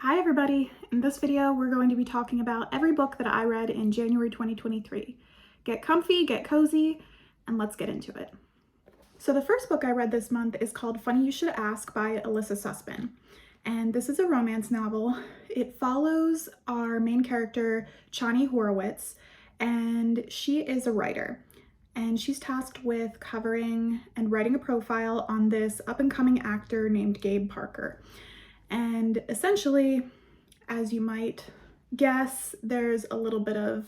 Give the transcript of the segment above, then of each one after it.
Hi everybody! In this video, we're going to be talking about every book that I read in January 2023. Get comfy, get cozy, and let's get into it. So the first book I read this month is called Funny You Should Ask by Alyssa Sussman. And this is a romance novel. It follows our main character, Chani Horowitz, and she is a writer. And she's tasked with covering and writing a profile on this up-and-coming actor named Gabe Parker. And essentially, as you might guess, there's a little bit of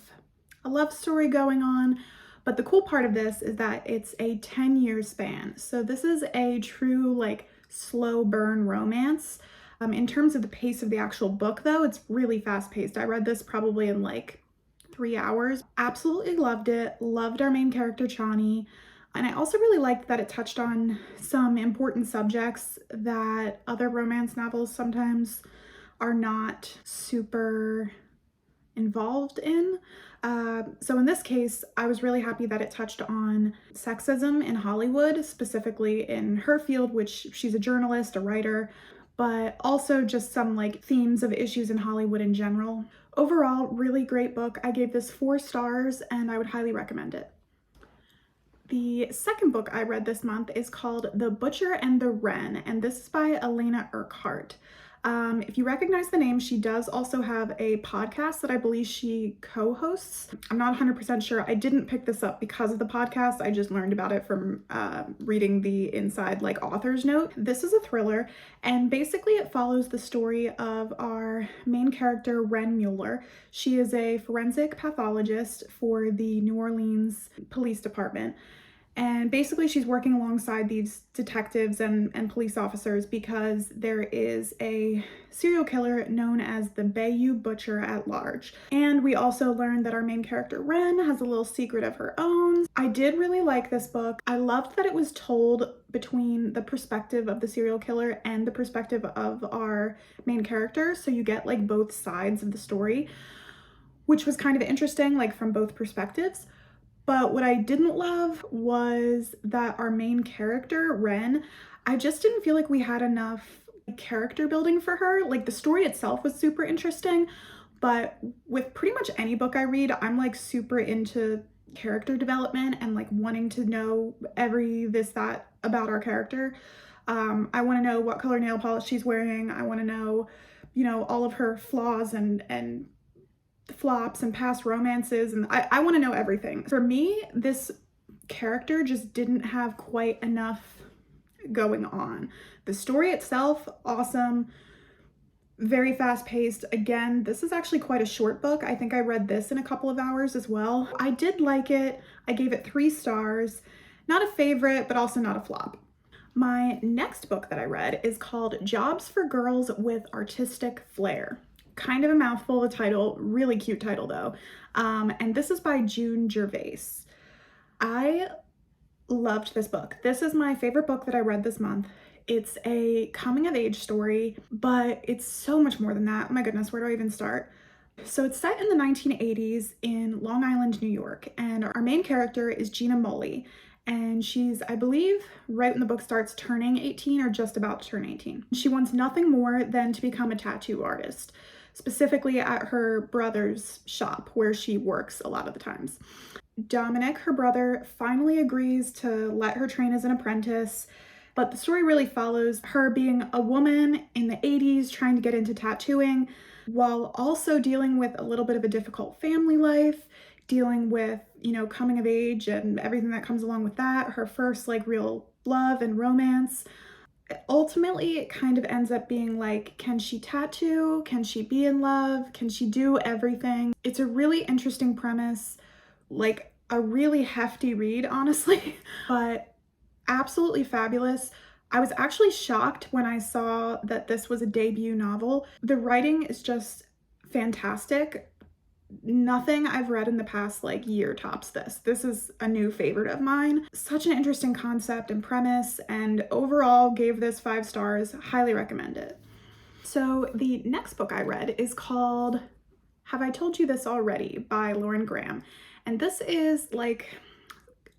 a love story going on, but the cool part of this is that it's a 10-year span. So this is a true slow burn romance. In terms of the pace of the actual book though, it's really fast paced. I read this probably in 3 hours. Absolutely loved it. Loved our main character, Chani. And I also really liked that it touched on some important subjects that other romance novels sometimes are not super involved in. So in this case, I was really happy that it touched on sexism in Hollywood, specifically in her field, which she's a journalist, a writer, but also just some themes of issues in Hollywood in general. Overall, really great book. I gave this 4 stars and I would highly recommend it. The second book I read this month is called The Butcher and the Wren, and this is by Elena Urquhart. If you recognize the name, she does also have a podcast that I believe she co-hosts. I'm not 100% sure. I didn't pick this up because of the podcast. I just learned about it from reading the inside author's note. This is a thriller, and basically it follows the story of our main character, Wren Mueller. She is a forensic pathologist for the New Orleans Police Department. And basically she's working alongside these detectives and police officers because there is a serial killer known as the Bayou Butcher at Large. And we also learned that our main character, Wren, has a little secret of her own. I did really like this book. I loved that it was told between the perspective of the serial killer and the perspective of our main character. So you get both sides of the story, which was kind of interesting, from both perspectives. But what I didn't love was that our main character, Wren, I just didn't feel like we had enough character building for her. The story itself was super interesting, but with pretty much any book I read, I'm super into character development and wanting to know that about our character. I want to know what color nail polish she's wearing. I want to know, all of her flaws and flops and past romances, and I want to know everything. For me, this character just didn't have quite enough going on. The story itself, awesome, very fast paced. Again, this is actually quite a short book. I think I read this in a couple of hours as well. I did like it. I gave it 3 stars. Not a favorite, but also not a flop. My next book that I read is called Jobs for Girls with Artistic Flair. Kind of a mouthful of a title, really cute title though. And this is by Gervais. I loved this book. This is my favorite book that I read this month. It's a coming of age story, but it's so much more than that. Oh my goodness, where do I even start? So it's set in the 1980s in Long Island, New York, and our main character is Gina Molly. And she's, I believe, right when the book starts, turning 18 or just about to turn 18. She wants nothing more than to become a tattoo artist, specifically at her brother's shop where she works a lot of the times. Dominic, her brother, finally agrees to let her train as an apprentice, but the story really follows her being a woman in the 80s trying to get into tattooing while also dealing with a little bit of a difficult family life, dealing with, coming of age and everything that comes along with that, her first real love and romance. Ultimately, it kind of ends up being can she tattoo? Can she be in love? Can she do everything? It's a really interesting premise, a really hefty read, honestly, but absolutely fabulous. I was actually shocked when I saw that this was a debut novel. The writing is just fantastic. Nothing I've read in the past year tops this. This is a new favorite of mine. Such an interesting concept and premise, and overall gave this 5 stars. Highly recommend it. So the next book I read is called Have I Told You This Already by Lauren Graham. And this is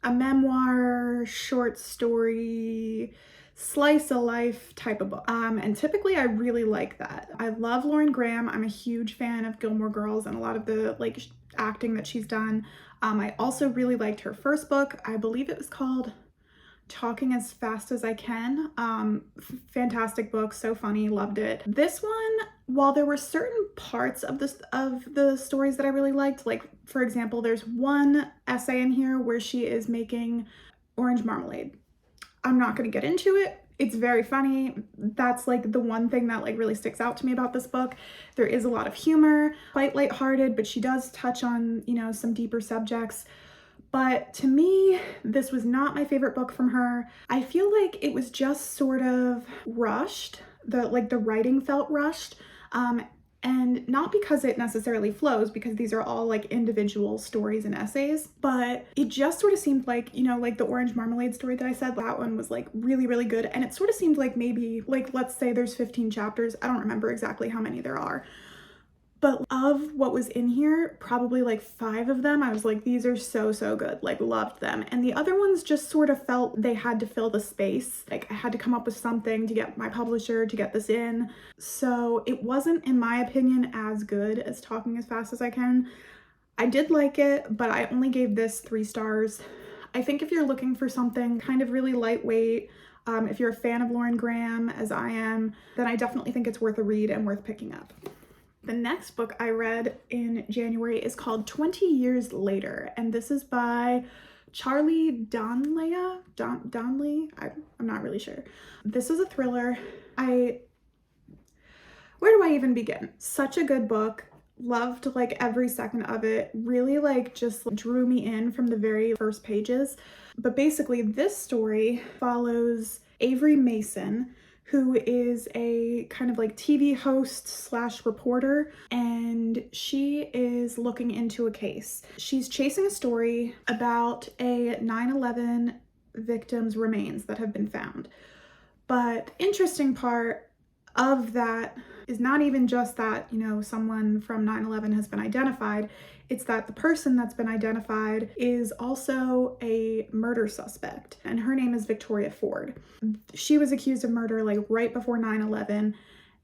a memoir, short story, slice of life type of book. And typically I really like that. I love Lauren Graham. I'm a huge fan of Gilmore Girls and a lot of the like acting that she's done. I also really liked her first book. I believe it was called Talking as Fast as I Can. Fantastic book, so funny, loved it. This one, while there were certain parts of the stories that I really liked, like for example, there's one essay in here where she is making orange marmalade. I'm not going to get into it. It's very funny. That's like the one thing that like really sticks out to me about this book. There is a lot of humor, quite lighthearted, but she does touch on, you know, some deeper subjects. But to me, this was not my favorite book from her. I feel like it was just sort of rushed. The writing felt rushed. And not because it necessarily flows, because these are all like individual stories and essays, but it just sort of seemed like, you know, like the orange marmalade story that I said, that one was like really, really good. And it sort of seemed like maybe like, let's say there's 15 chapters. I don't remember exactly how many there are. But of what was in here, probably like 5 of them, I was like, these are so, so good, like loved them. And the other ones just sort of felt they had to fill the space. Like I had to come up with something to get my publisher to get this in. So it wasn't, in my opinion, as good as Talking as Fast as I Can. I did like it, but I only gave this 3 stars. I think if you're looking for something kind of really lightweight, if you're a fan of Lauren Graham, as I am, then I definitely think it's worth a read and worth picking up. The next book I read in January is called 20 Years Later, and this is by Charlie Donlea? Donlea? I'm not really sure. This is a thriller. Where do I even begin? Such a good book. Loved like every second of it. Really like just drew me in from the very first pages. But basically this story follows Avery Mason, who is a kind of like TV host slash reporter, and she is looking into a case. She's chasing a story about a 9/11 victim's remains that have been found. But the interesting part of that is not even just that, you know, someone from 9/11 has been identified. It's that the person that's been identified is also a murder suspect, and her name is Victoria Ford. She was accused of murder like right before 9/11,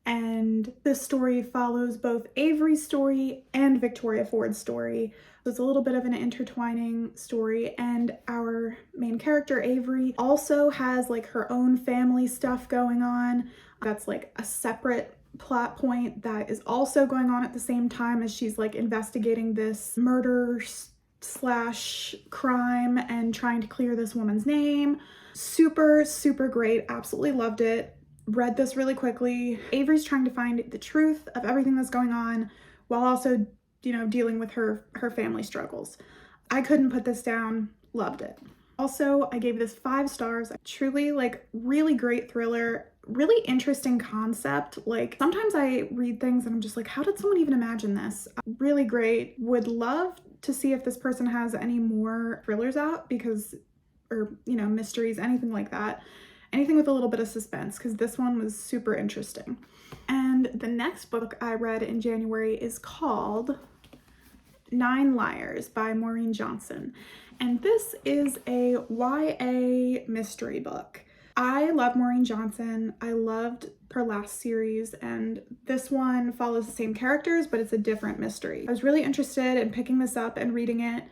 and this story follows both Avery's story and Victoria Ford's story. So it's a little bit of an intertwining story, and our main character, Avery, also has like her own family stuff going on. That's like a separate plot point that is also going on at the same time as she's like investigating this murder slash crime and trying to clear this woman's name. Super, super great. Absolutely loved it. Read this really quickly. Avery's trying to find the truth of everything that's going on while also, you know, dealing with her family struggles. I couldn't put this down. Loved it. Also, I gave this 5 stars. Truly like really great thriller. Really interesting concept. Like sometimes I read things and I'm just like, how did someone even imagine this? Really great. Would love to see if this person has any more thrillers out, because, or, you know, mysteries, anything like that. Anything with a little bit of suspense, because this one was super interesting. And the next book I read in January is called 9 Liars by Maureen Johnson. And this is a YA mystery book. I love Maureen Johnson. I loved her last series, and this one follows the same characters, but it's a different mystery. I was really interested in picking this up and reading it.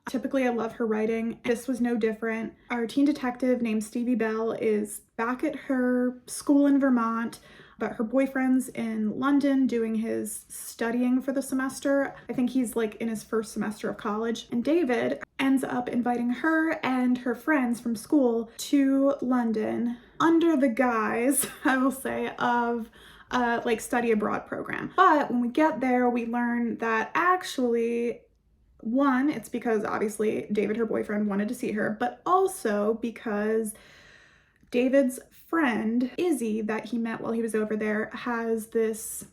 Typically, I love her writing. This was no different. Our teen detective named Stevie Bell is back at her school in Vermont, but her boyfriend's in London doing his studying for the semester. I think he's like in his first semester of college. And David ends up inviting her and her friends from school to London under the guise, I will say, of like study abroad program. But when we get there, we learn that actually, one, it's because obviously David, her boyfriend, wanted to see her, but also because David's friend, Izzy, that he met while he was over there, has this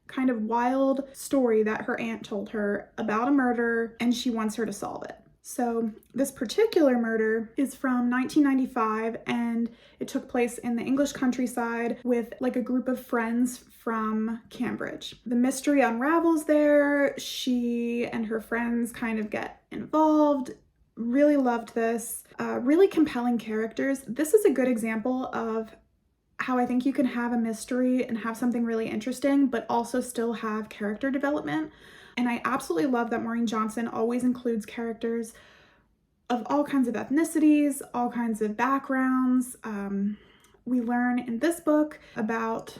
kind of wild story that her aunt told her about a murder, and she wants her to solve it. So this particular murder is from 1995, and it took place in the English countryside with like a group of friends from Cambridge. The mystery unravels there. She and her friends kind of get involved. Really loved this. Really compelling characters. This is a good example of how I think you can have a mystery and have something really interesting, but also still have character development. And I absolutely love that Maureen Johnson always includes characters of all kinds of ethnicities, all kinds of backgrounds. We learn in this book about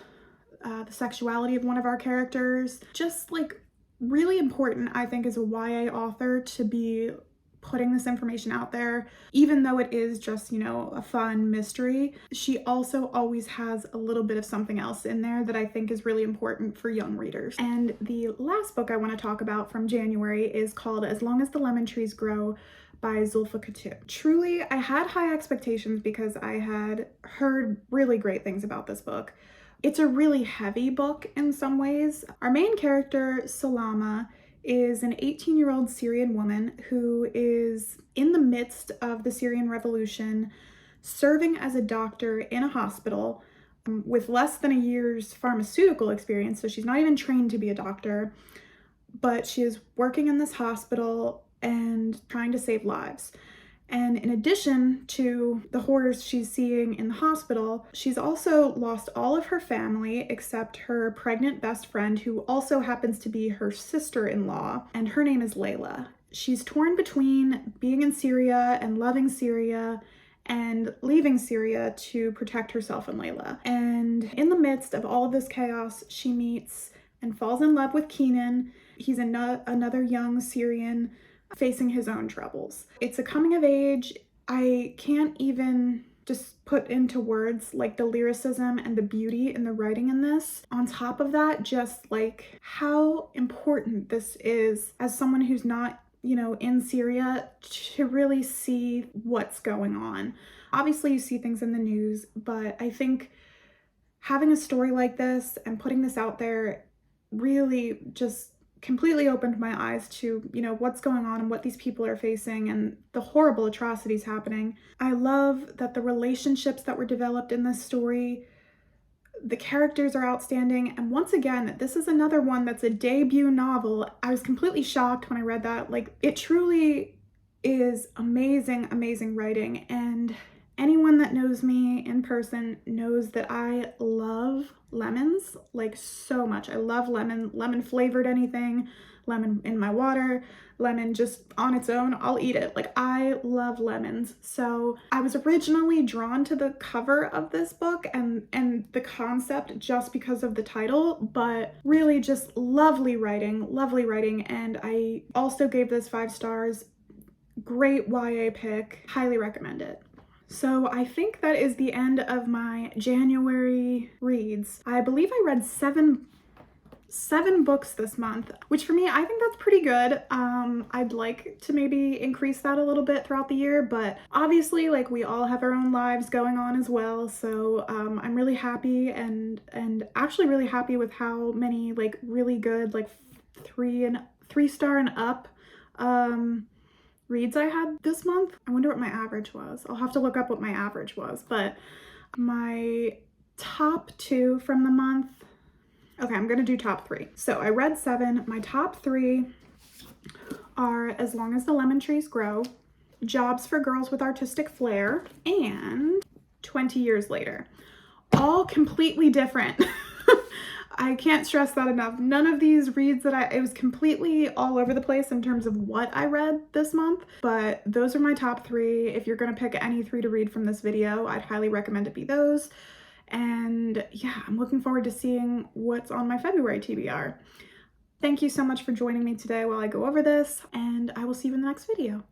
the sexuality of one of our characters. Just like really important, I think, as a YA author to be putting this information out there, even though it is just, you know, a fun mystery. She also always has a little bit of something else in there that I think is really important for young readers. And the last book I want to talk about from January is called As Long as the Lemon Trees Grow by Zoulfa Katouh. Truly, I had high expectations because I had heard really great things about this book. It's a really heavy book in some ways. Our main character, Salama, is an 18-year-old Syrian woman who is in the midst of the Syrian revolution, serving as a doctor in a hospital with less than a year's pharmaceutical experience. So she's not even trained to be a doctor, but she is working in this hospital and trying to save lives. And in addition to the horrors she's seeing in the hospital, she's also lost all of her family except her pregnant best friend, who also happens to be her sister-in-law, and her name is Layla. She's torn between being in Syria and loving Syria and leaving Syria to protect herself and Layla. And in the midst of all of this chaos, she meets and falls in love with Kenan. He's another young Syrian facing his own troubles. It's a coming of age. I can't even just put into words like the lyricism and the beauty in the writing in this. On top of that, just like how important this is as someone who's not, you know, in Syria, to really see what's going on. Obviously you see things in the news, but I think having a story like this and putting this out there really just completely opened my eyes to, you know, what's going on and what these people are facing and the horrible atrocities happening. I love that the relationships that were developed in this story, the characters are outstanding. And once again, this is another one that's a debut novel. I was completely shocked when I read that. Like, it truly is amazing, amazing writing. And anyone that knows me in person knows that I love lemons, like, so much. I love lemon flavored anything, lemon in my water, lemon just on its own, I'll eat it. Like, I love lemons. So I was originally drawn to the cover of this book and the concept just because of the title, but really just lovely writing, and I also gave this 5 stars. Great YA pick, highly recommend it. So I think that is the end of my January reads. I believe I read seven books this month, which for me, I think that's pretty good. I'd like to maybe increase that a little bit throughout the year, but obviously, like, we all have our own lives going on as well. So I'm really happy and actually really happy with how many, like, really good, like, 3-star and up reads I had this month. I wonder what my average was. I'll have to look up what my average was, but my top 2 from the month. Okay, I'm gonna do top 3. So I read 7. My top 3 are As Long as the Lemon Trees Grow, Jobs for Girls with Artistic Flair, and 20 Years Later. All completely different. I can't stress that enough. None of these reads it was completely all over the place in terms of what I read this month, but those are my top 3. If you're gonna pick any 3 to read from this video, I'd highly recommend it be those. And yeah, I'm looking forward to seeing what's on my February TBR. Thank you so much for joining me today while I go over this, and I will see you in the next video.